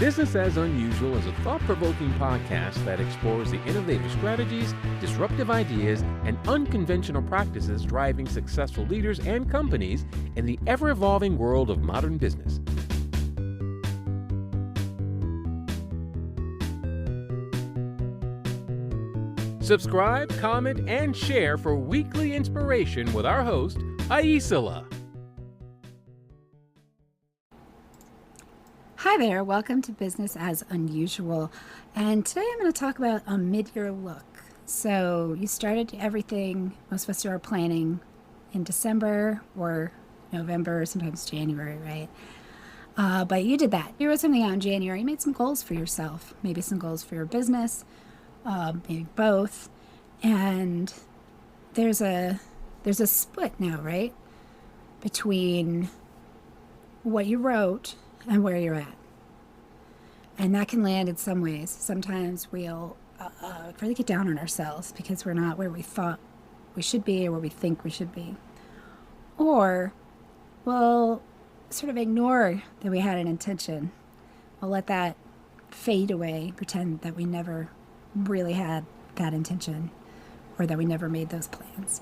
Business as Unusual is a thought-provoking podcast that explores the innovative strategies, disruptive ideas, and unconventional practices driving successful leaders and companies in the ever-evolving world of modern business. Subscribe, comment, and share for weekly inspiration with our host, Aisala. Hi there, welcome to Business as Unusual. And today I'm going to talk about a mid-year look. So you started everything, most of us do our planning in December or November, sometimes January, right? But you did that. You wrote something out in January, you made some goals for yourself, maybe some goals for your business, maybe both. And there's a split now, right? Between what you wrote and where you're at. And that can land in some ways. Sometimes we'll really get down on ourselves because we're not where we thought we should be or where we think we should be. Or we'll sort of ignore that we had an intention. We'll let that fade away, pretend that we never really had that intention or that we never made those plans.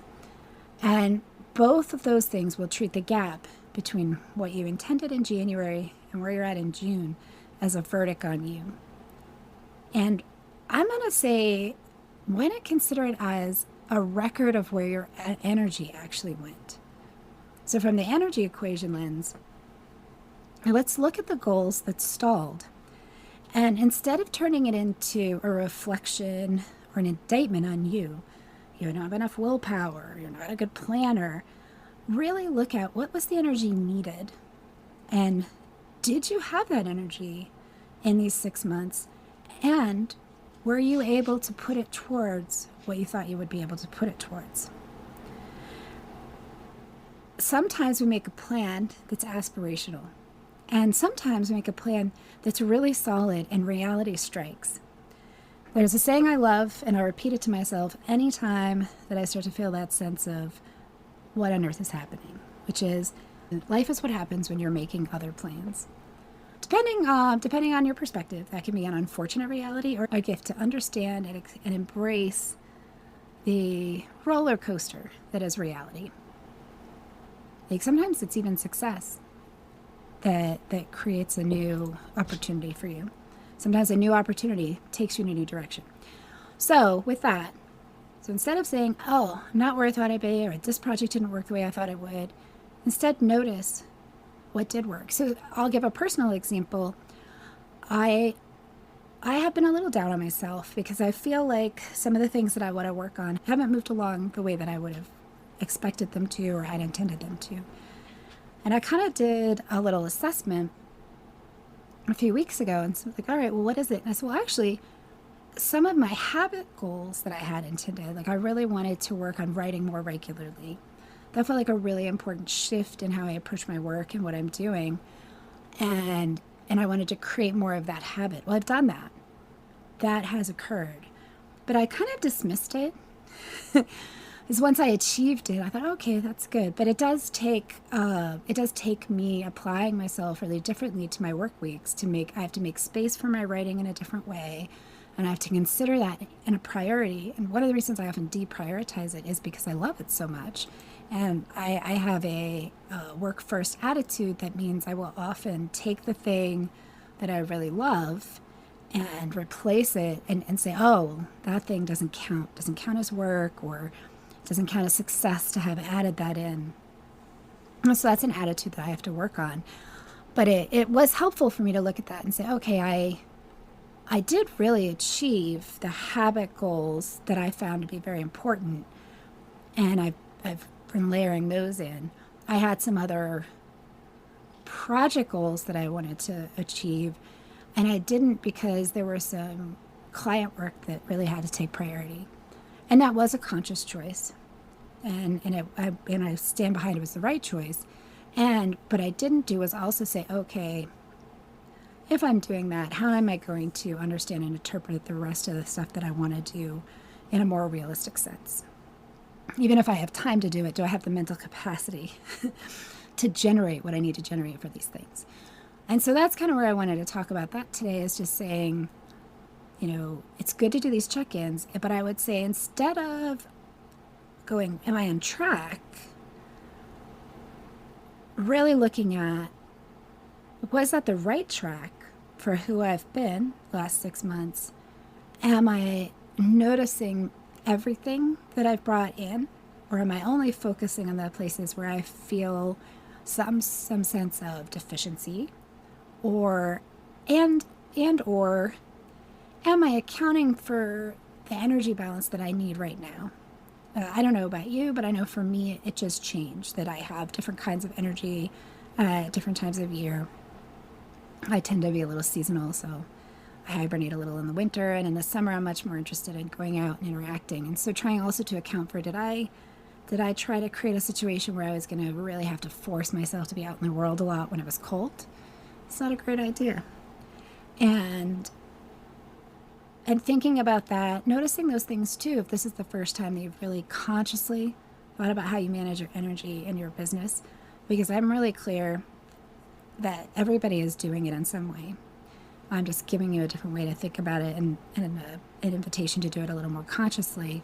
And both of those things will treat the gap between what you intended in January and where you're at in June as a verdict on you. And I'm going to say, why not consider it as a record of where your energy actually went? So from the energy equation lens, let's look at the goals that stalled. And instead of turning it into a reflection or an indictment on you, you don't have enough willpower, you're not a good planner, really look at what was the energy needed, and did you have that energy in these 6 months, and were you able to put it towards what you thought you would be able to put it towards? Sometimes we make a plan that's aspirational, and sometimes we make a plan that's really solid and reality strikes. There's a saying I love, and I repeat it to myself anytime that I start to feel that sense of what on earth is happening, which is life is what happens when you're making other plans. Depending on your perspective, that can be an unfortunate reality or a gift to understand and embrace the roller coaster that is reality. Like sometimes it's even success that creates a new opportunity for you. Sometimes a new opportunity takes you in a new direction. So with that, instead of saying, oh, I'm not where I thought I'd be, or this project didn't work the way I thought it would, instead notice what did work. So I'll give a personal example. I have been a little down on myself because I feel like some of the things that I want to work on haven't moved along the way that I would have expected them to or had intended them to. And I kind of did a little assessment a few weeks ago and so I was like, all right, well, what is it? And I said, well, actually, some of my habit goals that I had intended, like I really wanted to work on writing more regularly. That felt like a really important shift in how I approach my work and what I'm doing. And I wanted to create more of that habit. Well, I've done that. That has occurred. But I kind of dismissed it. Because once I achieved it, I thought, okay, that's good. But it does take me applying myself really differently to my work weeks I have to make space for my writing in a different way. And I have to consider that in a priority. And one of the reasons I often deprioritize it is because I love it so much. And I have a work-first attitude that means I will often take the thing that I really love and replace it and say, oh, that thing doesn't count as work or doesn't count as success to have added that in. So that's an attitude that I have to work on. But it was helpful for me to look at that and say, okay, I did really achieve the habit goals that I found to be very important, and I've been layering those in. I had some other project goals that I wanted to achieve, and I didn't because there were some client work that really had to take priority, and that was a conscious choice, and I stand behind it was the right choice. And what I didn't do was also say, okay, if I'm doing that, how am I going to understand and interpret the rest of the stuff that I want to do in a more realistic sense? Even if I have time to do it, do I have the mental capacity to generate what I need to generate for these things? And so that's kind of where I wanted to talk about that today, is just saying, it's good to do these check-ins, but I would say instead of going, am I on track? Really looking at, was that the right track for who I've been the last 6 months? Am I noticing everything that I've brought in? Or am I only focusing on the places where I feel some sense of deficiency? Or am I accounting for the energy balance that I need right now? I don't know about you, but I know for me, it just changed, that I have different kinds of energy at different times of year. I tend to be a little seasonal, so I hibernate a little in the winter, and in the summer, I'm much more interested in going out and interacting. And so trying also to account for, did I try to create a situation where I was going to really have to force myself to be out in the world a lot when it was cold? It's not a great idea. And thinking about that, noticing those things too, if this is the first time that you've really consciously thought about how you manage your energy in your business, because I'm really clear that everybody is doing it in some way. I'm just giving you a different way to think about it, and an invitation to do it a little more consciously.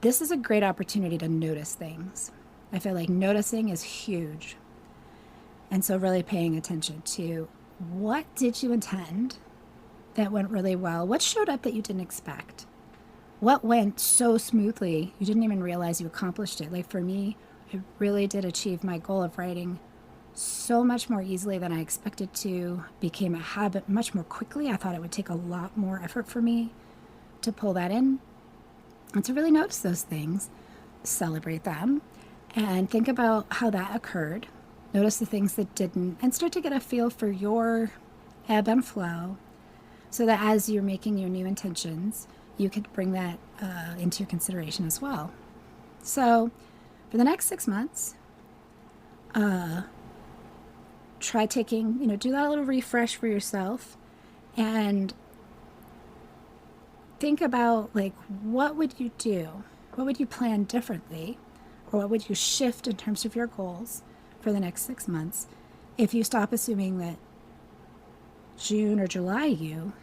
This is a great opportunity to notice things. I feel like noticing is huge. And so really paying attention to, what did you intend that went really well? What showed up that you didn't expect? What went so smoothly you didn't even realize you accomplished it? Like for me, I really did achieve my goal of writing so much more easily than I expected to, became a habit much more quickly. I thought it would take a lot more effort for me to pull that in. And to really notice those things, celebrate them, and think about how that occurred. Notice the things that didn't, and start to get a feel for your ebb and flow, so that as you're making your new intentions, you could bring that into your consideration as well. So for the next 6 months, try taking, do that little refresh for yourself, and think about, like, what would you do? What would you plan differently? Or what would you shift in terms of your goals for the next 6 months if you stop assuming that June or July you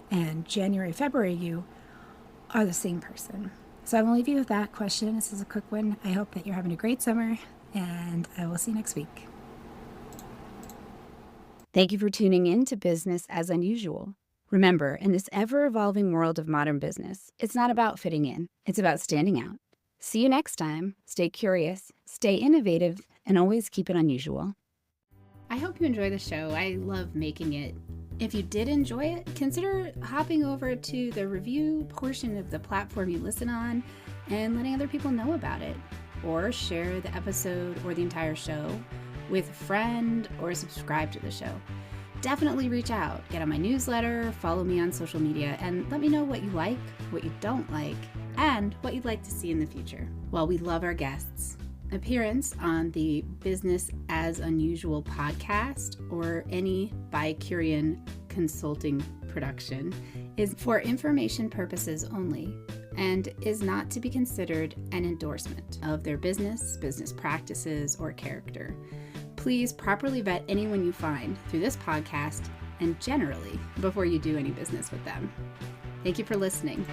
and January, February you are the same person? So I will leave you with that question. This is a quick one. I hope that you're having a great summer, and I will see you next week. Thank you for tuning in to Business as Unusual. Remember, in this ever-evolving world of modern business, it's not about fitting in. It's about standing out. See you next time. Stay curious, stay innovative, and always keep it unusual. I hope you enjoy the show. I love making it. If you did enjoy it, consider hopping over to the review portion of the platform you listen on and letting other people know about it. Or share the episode or the entire show with a friend, or subscribe to the show. Definitely reach out, get on my newsletter, follow me on social media, and let me know what you like, what you don't like, and what you'd like to see in the future. Well, we love our guests. Appearance on the Business as Unusual podcast or any Bicurean consulting production is for information purposes only and is not to be considered an endorsement of their business practices, or character. Please properly vet anyone you find through this podcast and generally before you do any business with them. Thank you for listening.